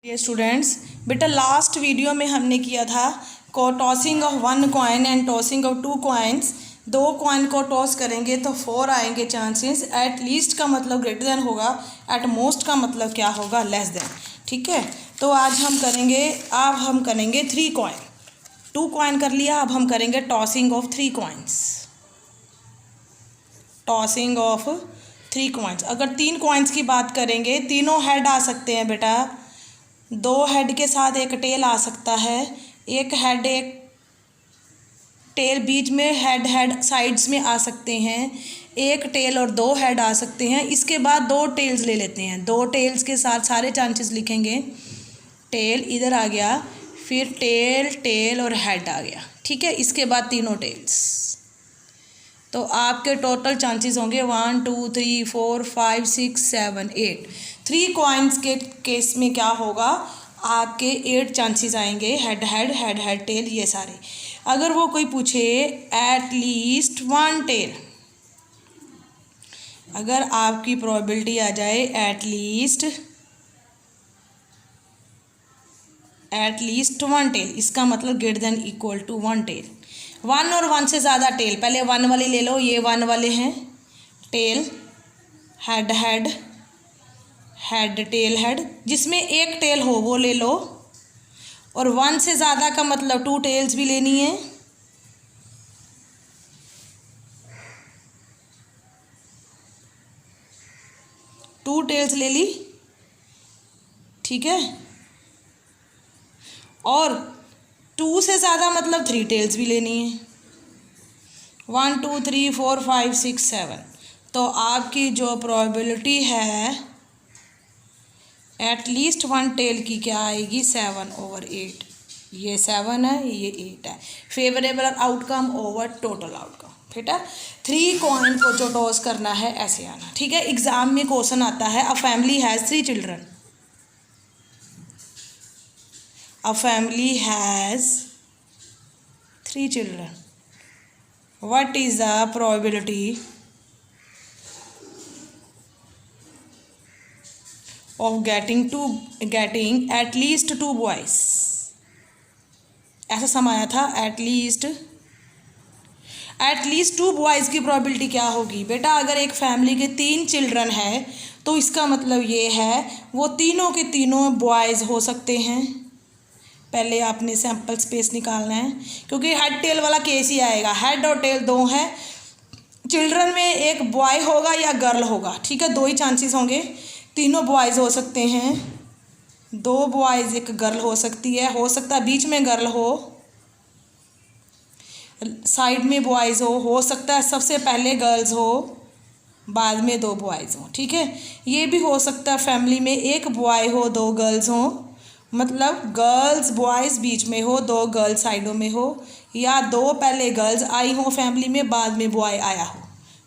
ये स्टूडेंट्स, बेटा last video में हमने किया था को tossing of one coin and tossing of two coins. दो कॉइन को टॉस करेंगे तो 4 आएंगे चांसेस। एट लीस्ट का मतलब ग्रेटर देन होगा, एट मोस्ट का मतलब क्या होगा, लेस देन। ठीक है, तो आज हम करेंगे, अब हम करेंगे 3 कॉइन। 2 कॉइन कर लिया, अब हम करेंगे tossing of 3 coins. Tossing of 3 coins. अगर 3 कॉइन्स की बात करेंगे, तीनों हेड आ सकते हैं बेटा। 2 हेड के साथ एक टेल आ सकता है, एक हेड एक टेल, बीच में हेड साइड्स में आ सकते हैं, एक टेल और 2 हेड आ सकते हैं। इसके बाद 2 टेल्स ले लेते हैं, 2 टेल्स के साथ सारे चांसेस लिखेंगे। टेल इधर आ गया, फिर टेल टेल और हेड आ गया। ठीक है, इसके बाद तीनों टेल्स। तो आपके टोटल चांसेस होंगे 1 2 3 4 5 6 7 8। 3 कॉइन्स के केस में क्या होगा, आपके 8 चांसेस आएंगे, head head head head tail ये सारे। अगर वो कोई पूछे एट लीस्ट 1 टेल, अगर आपकी प्रोबेबिलिटी आ जाए एट लीस्ट 1 टेल, इसका मतलब greater than equal to 1 tail. 1 और 1 से ज़्यादा टेल, पहले 1 वाले ले लो, ये 1 वाले हैं। Tail head head head tail head, जिसमें एक टेल हो वो ले लो। और 1 से ज़्यादा का मतलब 2 टेल्स भी लेनी है। टू टेल्स ले ली, ठीक है। और 2 से ज़्यादा मतलब 3 टेल्स भी लेनी है। 1 2 3 4 5 6 7। तो आपकी जो प्रोबेबिलिटी है एट लीस्ट 1 टेल की क्या आएगी, 7/8। ये 7 है, ये 8 है। Favourable outcome over total outcome. बेटा 3 कॉइन को जो टॉस करना है ऐसे आना। ठीक है, एग्जाम में क्वेश्चन आता है, a family has 3 children. A family has 3 children. What is the probability of getting at least 2 boys? ऐसा सम आया था, एट लीस्ट 2 बॉयज़ की प्रोबेबिलिटी क्या होगी। बेटा अगर एक फैमिली के 3 चिल्ड्रन है तो इसका मतलब ये है वो तीनों के तीनों बॉयज़ हो सकते हैं। पहले आपने सैम्पल स्पेस निकालना है, क्योंकि हेड टेल वाला केस ही आएगा। हेड और टेल 2 हैं, चिल्ड्रन में एक बॉय होगा या गर्ल होगा। ठीक है, 2 ही चांसेस होंगे। तीनों बॉयज़ हो सकते हैं, 2 बॉयज़ 1 गर्ल हो सकती है। हो सकता है बीच में गर्ल हो, साइड में बॉयज़ हो सकता है सबसे पहले गर्ल्स हो, बाद में 2 बॉयज़ हो। ठीक है, ये भी हो सकता है फैमिली में 1 बॉय हो 2 गर्ल्स हो, मतलब गर्ल्स बॉयज़ बीच में हो, 2 गर्ल्स साइडों में हो, या 2 पहले गर्ल्स आई हो फैमिली में, बाद में बॉय आया हो,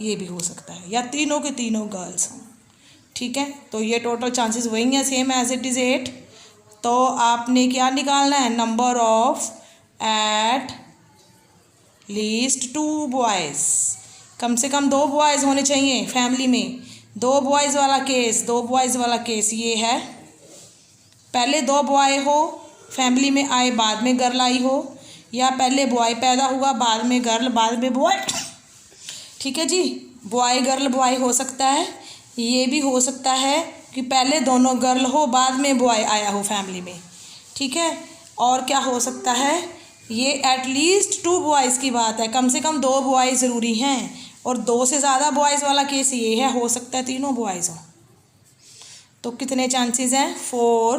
ये भी हो सकता है। या तीनों के तीनों गर्ल्स हों। ठीक है, तो ये टोटल चांसेस वही हैं, सेम एज इट इज़ 8। तो आपने क्या निकालना है, number of at least 2 boys. कम से कम 2 बॉयज़ होने चाहिए फैमिली में। 2 बॉयज़ वाला केस ये है, पहले 2 बॉय हो फैमिली में आए, बाद में गर्ल आई हो, या पहले बॉय पैदा हुआ बाद में गर्ल, बाद में बॉय। ठीक है जी, बॉय गर्ल बॉय हो सकता है। ये भी हो सकता है कि पहले दोनों गर्ल हो बाद में बॉय आया हो फैमिली में। ठीक है, और क्या हो सकता है, ये एट लीस्ट 2 बॉयज़ की बात है, कम से कम 2 बॉय ज़रूरी हैं। और 2 से ज़्यादा बॉयज़ वाला केस ये है, हो सकता है तीनों बॉयज़ हों। तो कितने चांसेस हैं, 4।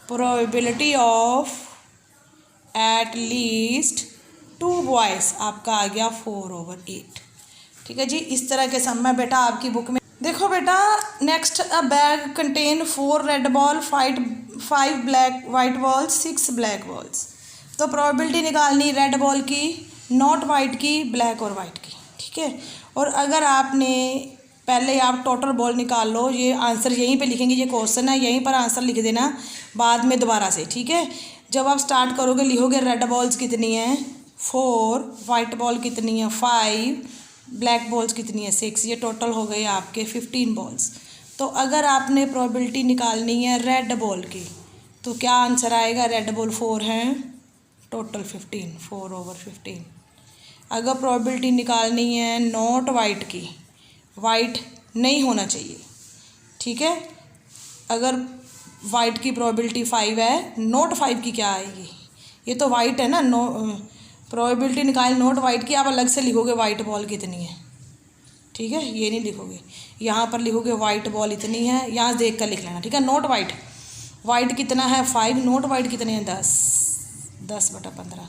Probability of at least 2 boys आपका आ गया 4/8। ठीक है जी, इस तरह के सम में बेटा आपकी बुक में देखो। बेटा नेक्स्ट, अ bag contain 4 red ball, 5 black white balls, 6 black balls. तो प्रोबेबिलिटी निकालनी रेड बॉल की, नॉट वाइट की, ब्लैक और वाइट की। ठीक है, और अगर आपने पहले आप टोटल बॉल निकाल लो, ये आंसर यहीं पे लिखेंगे, ये क्वेश्चन है, यहीं पर आंसर लिख देना बाद में दोबारा से। ठीक है, जब आप स्टार्ट करोगे लिखोगे रेड बॉल्स कितनी हैं 4, वाइट बॉल कितनी है 5, ब्लैक बॉल्स कितनी है 6। ये टोटल हो गए आपके 15 बॉल्स। तो अगर आपने प्रोबेबिलिटी निकालनी है रेड बॉल की, तो क्या आंसर आएगा, रेड बॉल 4 हैं, टोटल 15, 4/15। अगर प्रोबेबिलिटी निकालनी है नॉट वाइट की, वाइट नहीं होना चाहिए, ठीक है। अगर वाइट की प्रोबेबिलिटी 5 है, नॉट 5 की क्या आएगी, ये तो वाइट है ना। नो प्रोबेबिलिटी निकाल नॉट वाइट की, आप अलग से लिखोगे वाइट बॉल कितनी है, ठीक है, ये नहीं लिखोगे, यहाँ पर लिखोगे वाइट बॉल इतनी है, यहाँ देख कर लिख लेना, ठीक है। नॉट वाइट, वाइट कितना है 5, नॉट वाइट कितने हैं 10, 10/15।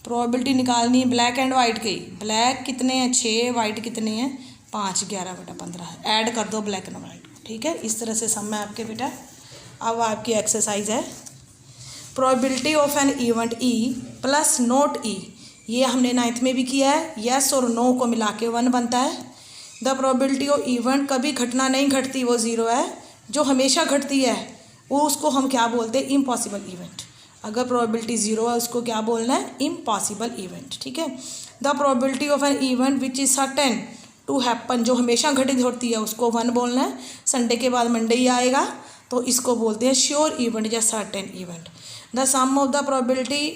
प्रोबेबिलिटी निकालनी है ब्लैक एंड वाइट की, ब्लैक कितने हैं 6, वाइट कितने हैं 5, 11/15। ऐड कर दो ब्लैक एंड वाइट को, ठीक है। इस तरह से सम है आपके बेटा। अब आपकी एक्सरसाइज है probability of an event E plus not E, ये हमने 9th में भी किया है। यस और नो को मिला के 1 बनता है। द प्रोबेबिलिटी ऑफ इवेंट, कभी घटना नहीं घटती वो 0 है, जो हमेशा घटती है वो उसको हम क्या बोलते हैं, इम्पॉसिबल इवेंट। अगर प्रोबेबिलिटी 0 है उसको क्या बोलना है, इम्पॉसिबल इवेंट, ठीक है। The probability of an event which is certain to happen, जो हमेशा घटित होती है उसको 1 बोलना है। संडे के बाद मंडे ही आएगा तो इसको बोलते हैं श्योर इवेंट या certain event. The sum of the probability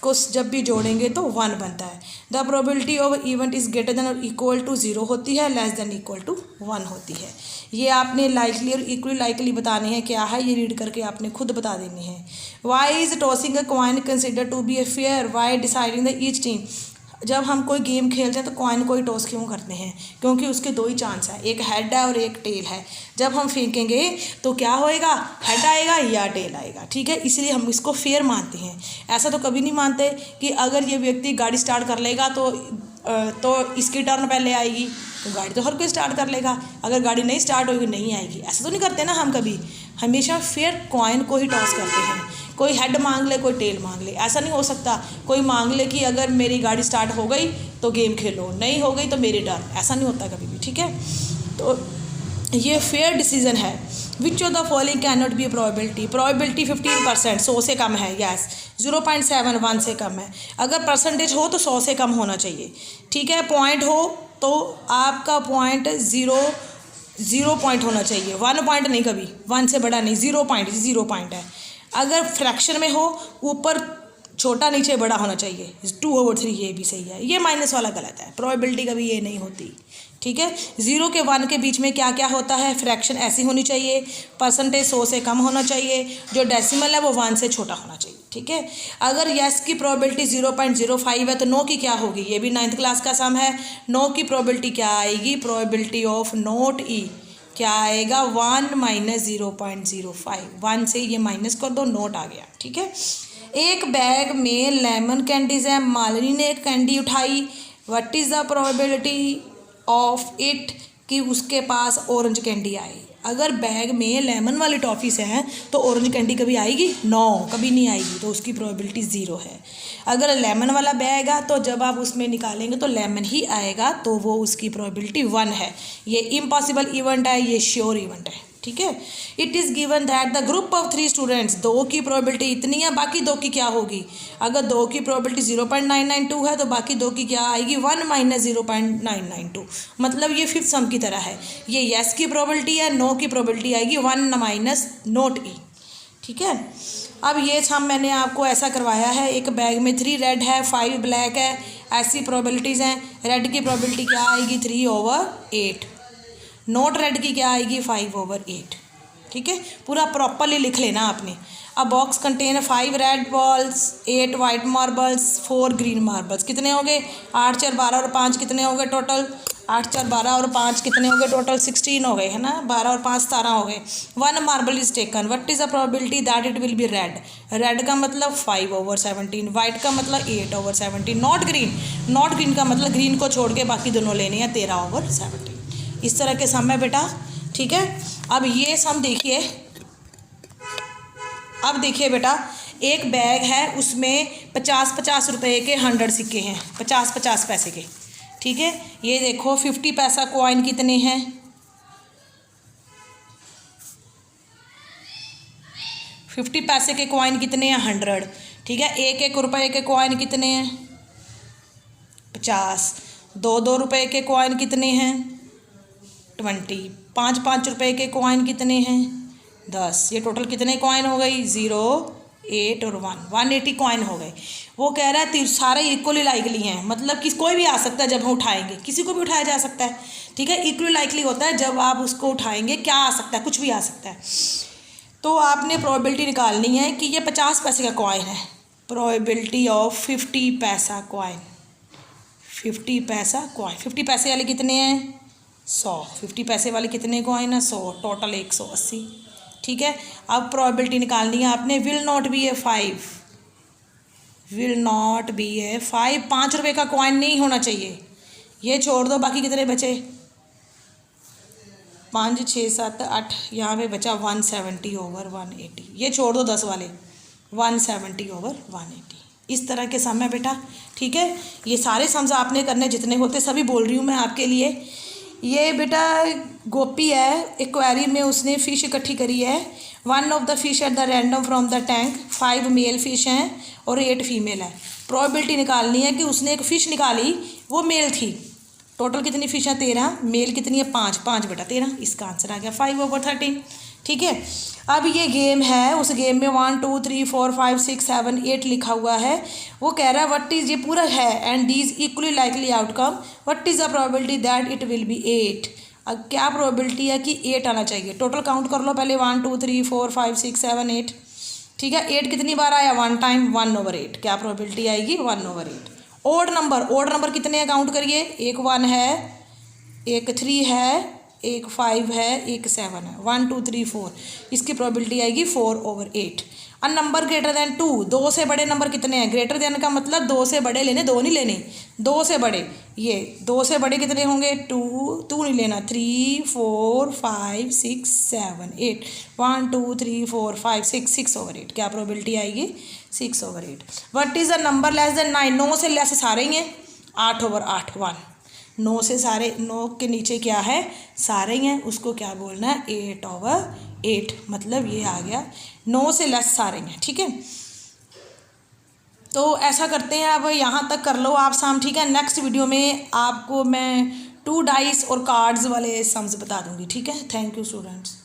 को जब भी जोड़ेंगे तो 1 बनता है। The probability of event is greater than और इक्वल टू 0 होती है, लेस देन इक्वल टू 1 होती है। ये आपने लाइकली और इक्वली लाइकली बतानी है, क्या है ये रीड करके आपने खुद बता देनी है। Why is tossing a coin consider to be a fair, why deciding the each team, जब हम कोई गेम खेलते हैं तो कॉइन को ही टॉस क्यों करते हैं, क्योंकि उसके 2 ही चांस हैं, एक हेड है और एक टेल है। जब हम फेंकेंगे तो क्या होएगा, हेड आएगा या टेल आएगा, ठीक है, इसलिए हम इसको फेयर मानते हैं। ऐसा तो कभी नहीं मानते कि अगर ये व्यक्ति गाड़ी स्टार्ट कर लेगा तो इसकी टर्न पहले आएगी, तो गाड़ी तो हर कोई स्टार्ट कर लेगा, अगर गाड़ी नहीं स्टार्ट होगी नहीं आएगी, ऐसा तो नहीं करते ना हम कभी। हमेशा फेयर कॉइन को ही टॉस करते हैं, कोई हेड मांग ले कोई टेल मांग ले, ऐसा नहीं हो सकता कोई मांग ले कि अगर मेरी गाड़ी स्टार्ट हो गई तो गेम खेलो, नहीं हो गई तो मेरी टर्न, ऐसा नहीं होता कभी भी, ठीक है। तो ये फेयर डिसीजन है। Which of the following can not be probability, probability 15%, 100 से कम है, यस। 0.71 से कम है। अगर परसेंटेज हो तो 100 से कम होना चाहिए, ठीक है। पॉइंट हो तो आपका पॉइंट 0 पॉइंट होना चाहिए, 1 पॉइंट नहीं, कभी 1 से बड़ा नहीं, 0 पॉइंट है। अगर फ्रैक्शन में हो ऊपर छोटा नीचे बड़ा होना चाहिए, 2/3, ये भी सही है। ये माइनस वाला गलत है, प्रोबेबिलिटी कभी ये नहीं होती, ठीक है। 0 के 1 के बीच में क्या क्या होता है, फ्रैक्शन ऐसी होनी चाहिए, परसेंटेज 100 से कम होना चाहिए, जो डेसिमल है वो 1 से छोटा होना चाहिए, ठीक है। अगर यस की प्रोबेबिलिटी 0.05 है तो नो की क्या होगी, ये भी 9th क्लास का सम है। नो की प्रोबेबिलिटी क्या आएगी, प्रोबेबिलिटी ऑफ नॉट ई क्या आएगा, 1 - 0.05, 1 से ये माइनस कर दो, नोट आ गया, ठीक है। एक बैग में लेमन कैंडीज है, मालिनी ने एक कैंडी उठाई, what is the probability of it कि उसके पास ऑरेंज कैंडी आए। अगर बैग में लेमन वाली टॉफ़ीस हैं तो ऑरेंज कैंडी कभी आएगी, नो कभी नहीं आएगी, तो उसकी प्रोबेबिलिटी 0 है। अगर लेमन वाला बैग है तो जब आप उसमें निकालेंगे तो लेमन ही आएगा, तो वो उसकी प्रोबेबिलिटी 1 है। ये इम्पॉसिबल इवेंट है, ये श्योर इवेंट है, ठीक है। It is given that the group of 3 students, 2 की प्रोबेबिलिटी इतनी है, बाकी 2 की क्या होगी। अगर 2 की प्रोबेबिलिटी 0.992 है तो बाकी 2 की क्या आएगी, 1 - 0.992, मतलब ये 5th सम की तरह है। ये यस की प्रोबेबिलिटी है, नो की प्रोबेबिलिटी आएगी 1 - नॉट ई, ठीक है। अब ये सम मैंने आपको ऐसा करवाया है, एक बैग में 3 रेड है, 5 ब्लैक है, ऐसी प्रोबेबिलिटीज़ हैं। रेड की प्रोबेबिलिटी क्या आएगी, 3/8, नोट रेड की क्या आएगी, 5/8, ठीक है। पूरा प्रॉपरली लिख लेना आपने। अ box contain 5 red balls, 8 white marbles, 4 green marbles, कितने हो गए, 8 4 12 और 5 कितने हो गए टोटल, 8 4 12 और 5 कितने हो गए टोटल, 16 हो गए, है ना। 12 और 5 17 हो गए। 1 marble is taken, what is the probability that it will be red, red का मतलब 5/17, वाइट का मतलब 8/17, नॉट ग्रीन का मतलब ग्रीन को छोड़ के बाकी दोनों लेने हैं, 13/17। इस तरह के सम है बेटा, ठीक है। अब ये सम देखिए, अब देखिए बेटा, एक बैग है उसमें 50-50 रुपए के 100 सिक्के हैं, 50-50 पैसे के, ठीक है। ये देखो 50 पैसा कॉइन कितने हैं, 50 पैसे के कॉइन कितने हैं, 100, ठीक है। 1-1 रुपए के कॉइन कितने हैं, 50, 2-2 रुपए के कॉइन कितने हैं, 20, 5-5 रुपए के कॉइन कितने हैं, 10। ये टोटल कितने कॉइन हो गई? 0, 8 और 1, 180 कॉइन हो गए। वो कह रहा है सारे इक्वली लाइकली हैं, मतलब कि कोई भी आ सकता है जब हम उठाएंगे, किसी को भी उठाया जा सकता है, ठीक है। इक्वली लाइकली होता है जब आप उसको उठाएंगे, क्या आ सकता है? कुछ भी आ सकता है। तो आपने प्रोबेबिलिटी निकालनी है कि ये 50 पैसे का कॉइन है। प्रोबेबिलिटी ऑफ 50 पैसा कॉइन, 50 पैसा कॉइन। 50 पैसे वाले कितने हैं? 100। 50 पैसे वाले कितने कॉइन है? 100, टोटल 180, ठीक है। अब प्रोबेबिलिटी निकालनी है आपने, will not be a 5, will not be a 5, 5 रुपये का कॉइन नहीं होना चाहिए। ये छोड़ दो, बाकी कितने बचे? 5, 6, 7, 8, यहाँ पे बचा 170 ओवर 180। ये छोड़ दो 10 वाले, 170 ओवर 180। इस तरह के सम है बेटा, ठीक है। ये सारे सम्स आपने करने जितने होते सभी बोल रही हूँ मैं आपके लिए। ये बेटा गोपी है, एक्वेरियम में उसने फ़िश इकट्ठी करी है। 1 of the fish at the random from the tank, 5 male fish हैं और 8 फीमेल है। प्रोबेबिलिटी निकालनी है कि उसने एक फ़िश निकाली, वो मेल थी। टोटल कितनी फिश है? 13। मेल कितनी है? 5, 5 बटा 13। इसका आंसर आ गया 5/13, ठीक है। अब ये गेम है, उस गेम में 1, 2, 3, 4, 5, 6, 7, 8 लिखा हुआ है। वो कह रहा है व्हाट इज़, ये पूरा है, and these equally likely outcome, what is the probability that it will be 8। अब क्या प्रोबेबिलिटी है कि 8 आना चाहिए? टोटल काउंट कर लो पहले, 1, 2, 3, 4, 5, 6, 7, 8, ठीक है। 8 कितनी बार आया? 1 टाइम, 1/8। क्या प्रोबेबिलिटी आएगी? 1/8। ओड नंबर कितने हैं? काउंट करिए। एक 1 है, एक 3 है, एक 5 है, एक 7 है। 1, 2, 3, 4, इसकी प्रोबेबिलिटी आएगी 4/8। अ नंबर ग्रेटर दैन 2, 2 से बड़े नंबर कितने हैं? ग्रेटर दैन का मतलब 2 से बड़े लेने, 2 नहीं लेने, 2 से बड़े। ये 2 से बड़े कितने होंगे? 2 नहीं लेना, 3, 4, 5, 6, 7, 8, 1, 2, 3, 4, 5, 6/8। क्या प्रोबेबिलिटी आएगी? 6/8। What is the number less than 9? 9 से लेस सारे ही हैं, 8/8, 1। 9 से सारे, 9 के नीचे क्या है? सारे ही हैं, उसको क्या बोलना है? 8/8, मतलब ये आ गया 9 से लेस सारे हैं, ठीक है। तो ऐसा करते हैं, अब यहाँ तक कर लो आप सम, ठीक है। नेक्स्ट वीडियो में आपको मैं 2 डाइस और कार्ड्स वाले सम्स बता दूँगी, ठीक है। Thank you students.